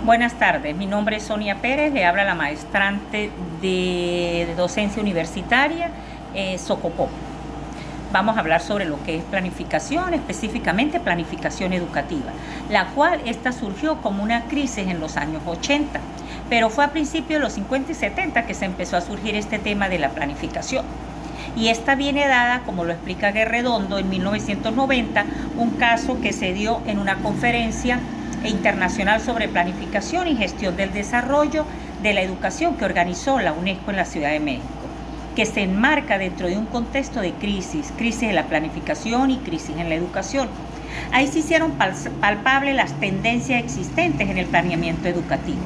Buenas tardes, mi nombre es Sonia Pérez, le habla la maestrante de docencia universitaria Socopó. Vamos a hablar sobre lo que es planificación, específicamente planificación educativa, la cual esta surgió como una crisis en los años 80, pero fue a principios de los 50 y 70 que se empezó a surgir este tema de la planificación. Y esta viene dada, como lo explica Guerredondo, en 1990, un caso que se dio en una conferencia internacional sobre planificación y gestión del desarrollo de la educación que organizó la UNESCO en la Ciudad de México, que se enmarca dentro de un contexto de crisis de la planificación y crisis en la educación. Ahí se hicieron palpables las tendencias existentes en el planeamiento educativo.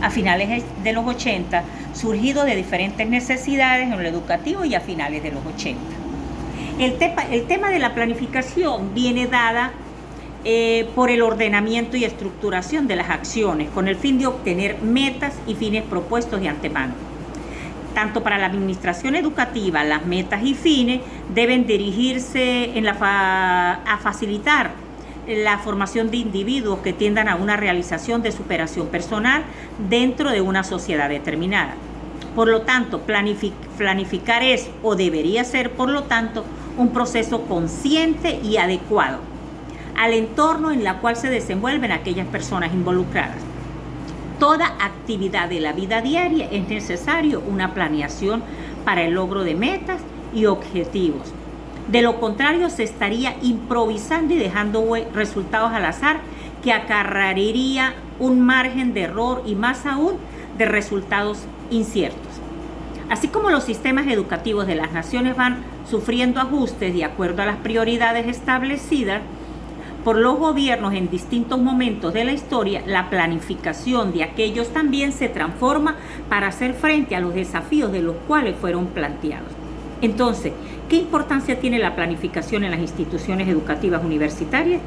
A finales de los 80, surgido de diferentes necesidades en lo educativo y a finales de los 80. El tema de la planificación viene dada por el ordenamiento y estructuración de las acciones, con el fin de obtener metas y fines propuestos de antemano. Tanto para la administración educativa, las metas y fines deben dirigirse a facilitar la formación de individuos que tiendan a una realización de superación personal dentro de una sociedad determinada. Por lo tanto, planificar es o debería ser, por lo tanto, un proceso consciente y adecuado al entorno en el cual se desenvuelven aquellas personas involucradas. Toda actividad de la vida diaria es necesario una planeación para el logro de metas y objetivos. De lo contrario, se estaría improvisando y dejando resultados al azar que acarrearía un margen de error y más aún de resultados inciertos. Así como los sistemas educativos de las naciones van sufriendo ajustes de acuerdo a las prioridades establecidas por los gobiernos en distintos momentos de la historia, la planificación de aquellos también se transforma para hacer frente a los desafíos de los cuales fueron planteados. Entonces, ¿qué importancia tiene la planificación en las instituciones educativas universitarias?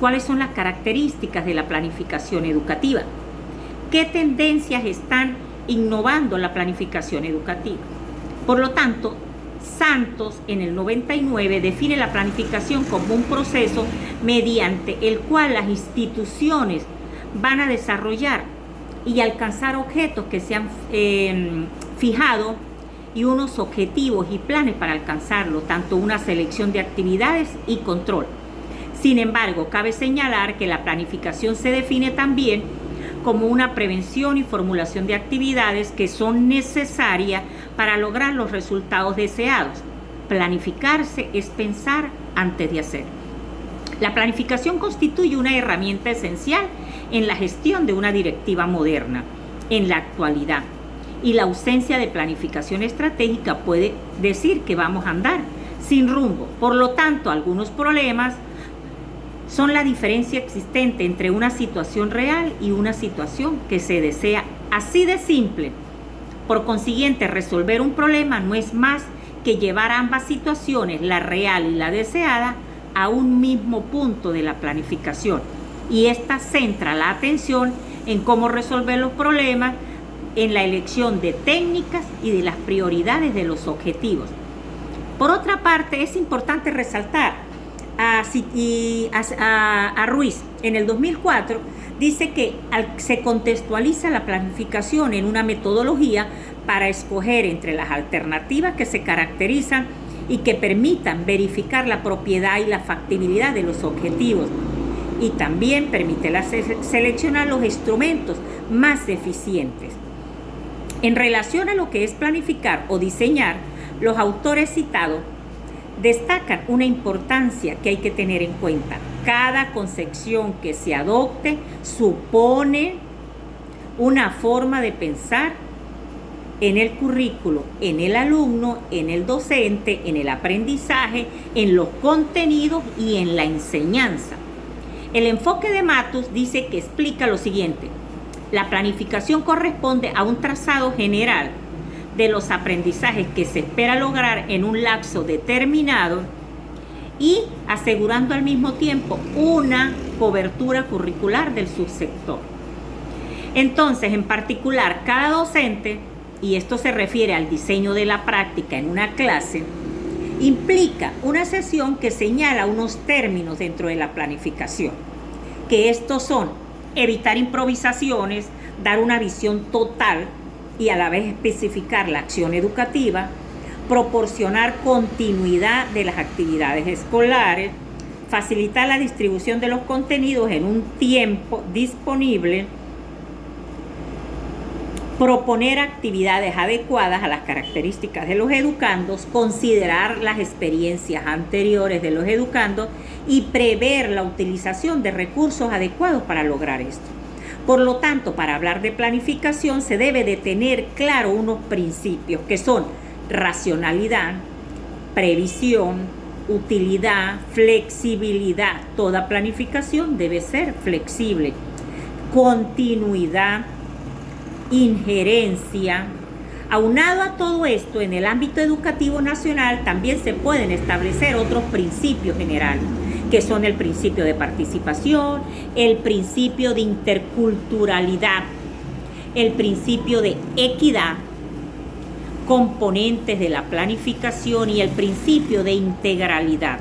¿Cuáles son las características de la planificación educativa? ¿Qué tendencias están innovando la planificación educativa? Por lo tanto, Santos, en el 99, define la planificación como un proceso mediante el cual las instituciones van a desarrollar y alcanzar objetos que se han fijado y unos objetivos y planes para alcanzarlo, tanto una selección de actividades y control. Sin embargo, cabe señalar que la planificación se define también como una prevención y formulación de actividades que son necesarias para lograr los resultados deseados. Planificarse es pensar antes de hacer. La planificación constituye una herramienta esencial en la gestión de una directiva moderna en la actualidad. Y la ausencia de planificación estratégica puede decir que vamos a andar sin rumbo. Por lo tanto, algunos problemas son la diferencia existente entre una situación real y una situación que se desea. Así de simple. Por consiguiente, resolver un problema no es más que llevar ambas situaciones, la real y la deseada, a un mismo punto de la planificación. Y esta centra la atención en cómo resolver los problemas, en la elección de técnicas y de las prioridades de los objetivos. Por otra parte, es importante resaltar a Ruiz, en el 2004, dice que se contextualiza la planificación en una metodología para escoger entre las alternativas que se caracterizan y que permitan verificar la propiedad y la factibilidad de los objetivos, y también permite seleccionar los instrumentos más eficientes. En relación a lo que es planificar o diseñar, los autores citados destacan una importancia que hay que tener en cuenta. Cada concepción que se adopte supone una forma de pensar en el currículo, en el alumno, en el docente, en el aprendizaje, en los contenidos y en la enseñanza. El enfoque de Matus dice que explica lo siguiente: la planificación corresponde a un trazado general de los aprendizajes que se espera lograr en un lapso determinado y asegurando al mismo tiempo una cobertura curricular del subsector. Entonces, en particular, cada docente, y esto se refiere al diseño de la práctica en una clase, implica una sesión que señala unos términos dentro de la planificación, que estos son evitar improvisaciones, dar una visión total y a la vez especificar la acción educativa, proporcionar continuidad de las actividades escolares, facilitar la distribución de los contenidos en un tiempo disponible, proponer actividades adecuadas a las características de los educandos, considerar las experiencias anteriores de los educandos y prever la utilización de recursos adecuados para lograr esto. Por lo tanto, para hablar de planificación se debe de tener claro unos principios que son racionalidad, previsión, utilidad, flexibilidad. Toda planificación debe ser flexible. Continuidad, injerencia. Aunado a todo esto, en el ámbito educativo nacional también se pueden establecer otros principios generales, que son el principio de participación, el principio de interculturalidad, el principio de equidad, componentes de la planificación y el principio de integralidad.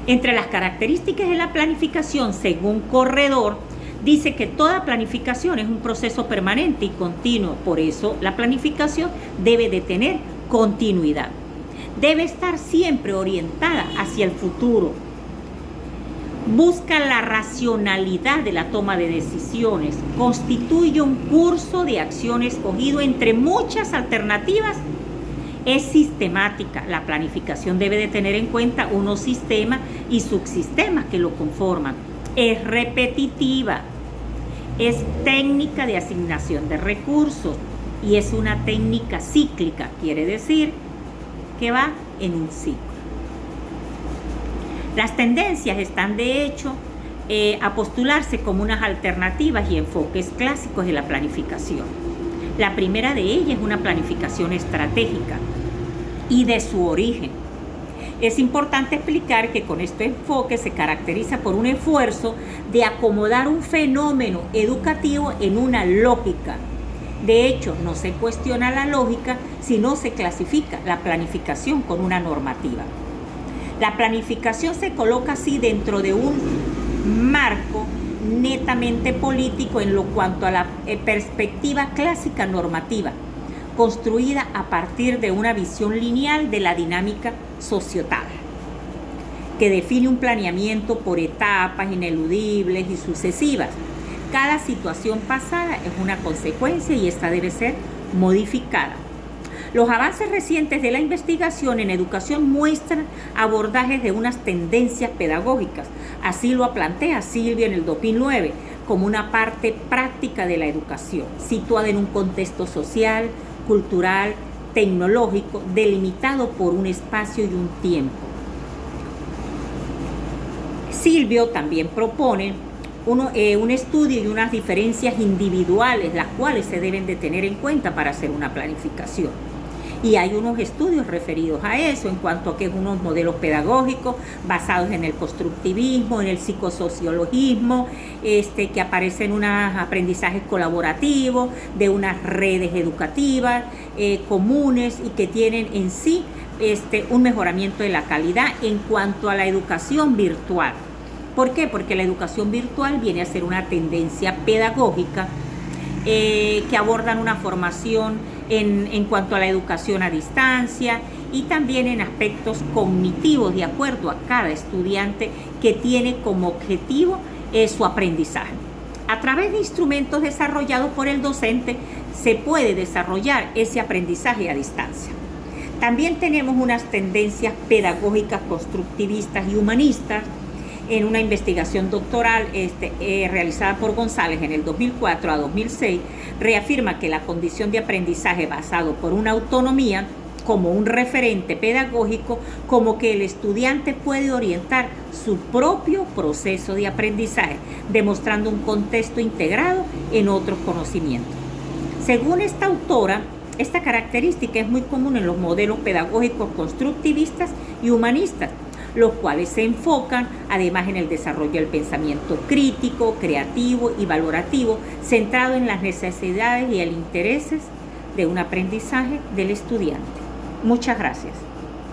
Entre las características de la planificación, según Corredor, dice que toda planificación es un proceso permanente y continuo. Por eso la planificación debe de tener continuidad. Debe estar siempre orientada hacia el futuro. Busca la racionalidad de la toma de decisiones. Constituye un curso de acción escogido entre muchas alternativas. Es sistemática. La planificación debe de tener en cuenta unos sistemas y subsistemas que lo conforman. Es repetitiva, es técnica de asignación de recursos y es una técnica cíclica, quiere decir que va en un ciclo. Las tendencias están de hecho a postularse como unas alternativas y enfoques clásicos de la planificación. La primera de ellas es una planificación estratégica y de su origen. Es importante explicar que con este enfoque se caracteriza por un esfuerzo de acomodar un fenómeno educativo en una lógica. De hecho, no se cuestiona la lógica si no se clasifica la planificación con una normativa. La planificación se coloca así dentro de un marco netamente político en lo cuanto a la perspectiva clásica normativa, construida a partir de una visión lineal de la dinámica societal, que define un planeamiento por etapas ineludibles y sucesivas. Cada situación pasada es una consecuencia y esta debe ser modificada. Los avances recientes de la investigación en educación muestran abordajes de unas tendencias pedagógicas. Así lo plantea Silvio en el 2009, como una parte práctica de la educación, situada en un contexto social, cultural, tecnológico, delimitado por un espacio y un tiempo. Silvio también propone un estudio y unas diferencias individuales, las cuales se deben de tener en cuenta para hacer una planificación. Y hay unos estudios referidos a eso en cuanto a que es unos modelos pedagógicos basados en el constructivismo, en el psicosociologismo, que aparecen unos aprendizajes colaborativos de unas redes educativas comunes y que tienen en sí un mejoramiento de la calidad en cuanto a la educación virtual. ¿Por qué? Porque la educación virtual viene a ser una tendencia pedagógica que abordan una formación en cuanto a la educación a distancia y también en aspectos cognitivos de acuerdo a cada estudiante que tiene como objetivo su aprendizaje. A través de instrumentos desarrollados por el docente se puede desarrollar ese aprendizaje a distancia. También tenemos unas tendencias pedagógicas constructivistas y humanistas. En una investigación doctoral realizada por González en el 2004 a 2006, reafirma que la condición de aprendizaje basado por una autonomía como un referente pedagógico, como que el estudiante puede orientar su propio proceso de aprendizaje, demostrando un contexto integrado en otros conocimientos. Según esta autora, esta característica es muy común en los modelos pedagógicos constructivistas y humanistas, los cuales se enfocan además en el desarrollo del pensamiento crítico, creativo y valorativo, centrado en las necesidades y el intereses de un aprendizaje del estudiante. Muchas gracias.